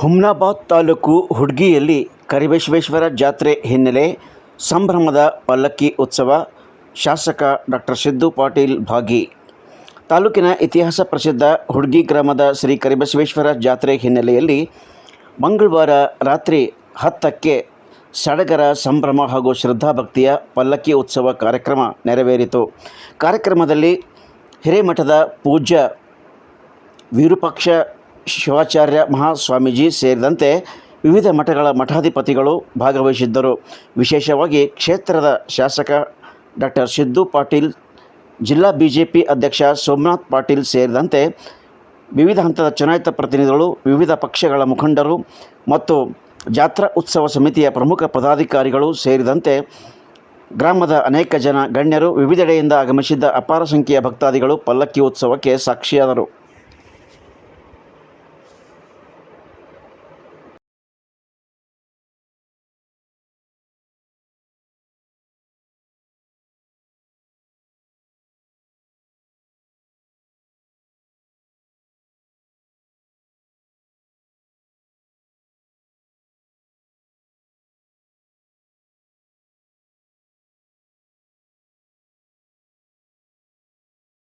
ಹುಮ್ನಾಬಾದ್ ತಾಲೂಕು ಹುಡ್ಗಿಯಲ್ಲಿ ಕರಿಬಸವೇಶ್ವರ ಜಾತ್ರೆ ಹಿನ್ನೆಲೆ ಸಂಭ್ರಮದ ಪಲ್ಲಕ್ಕಿ ಉತ್ಸವ. ಶಾಸಕ ಡಾಕ್ಟರ್ ಸಿದ್ದು ಪಾಟೀಲ್ ಭಾಗಿ. ತಾಲೂಕಿನ ಇತಿಹಾಸ ಪ್ರಸಿದ್ಧ ಹುಡ್ಗಿ ಗ್ರಾಮದ ಶ್ರೀ ಕರಿಬಸವೇಶ್ವರ ಜಾತ್ರೆ ಹಿನ್ನೆಲೆಯಲ್ಲಿ ಮಂಗಳವಾರ ರಾತ್ರಿ 10ಕ್ಕೆ ಸಡಗರ ಸಂಭ್ರಮ ಹಾಗೂ ಶ್ರದ್ಧಾಭಕ್ತಿಯ ಪಲ್ಲಕ್ಕಿ ಉತ್ಸವ ಕಾರ್ಯಕ್ರಮ ನೆರವೇರಿತು. ಕಾರ್ಯಕ್ರಮದಲ್ಲಿ ಹಿರೇಮಠದ ಪೂಜ್ಯ ವಿರೂಪಾಕ್ಷ ಶಿವಾಚಾರ್ಯ ಮಹಾಸ್ವಾಮೀಜಿ ಸೇರಿದಂತೆ ವಿವಿಧ ಮಠಗಳ ಮಠಾಧಿಪತಿಗಳು ಭಾಗವಹಿಸಿದ್ದರು. ವಿಶೇಷವಾಗಿ ಕ್ಷೇತ್ರದ ಶಾಸಕ ಡಾಕ್ಟರ್ ಸಿದ್ದು ಪಾಟೀಲ್, ಜಿಲ್ಲಾ ಬಿಜೆಪಿ ಅಧ್ಯಕ್ಷ ಸೋಮನಾಥ್ ಪಾಟೀಲ್ ಸೇರಿದಂತೆ ವಿವಿಧ ಹಂತದ ಚುನಾಯಿತ ಪ್ರತಿನಿಧಿಗಳು, ವಿವಿಧ ಪಕ್ಷಗಳ ಮುಖಂಡರು ಮತ್ತು ಜಾತ್ರಾ ಉತ್ಸವ ಸಮಿತಿಯ ಪ್ರಮುಖ ಪದಾಧಿಕಾರಿಗಳು ಸೇರಿದಂತೆ ಗ್ರಾಮದ ಅನೇಕ ಜನ ಗಣ್ಯರು, ವಿವಿಧೆಡೆಯಿಂದ ಆಗಮಿಸಿದ್ದ ಅಪಾರ ಸಂಖ್ಯೆಯ ಭಕ್ತಾದಿಗಳು ಪಲ್ಲಕ್ಕಿ ಉತ್ಸವಕ್ಕೆ ಸಾಕ್ಷಿಯಾದರು.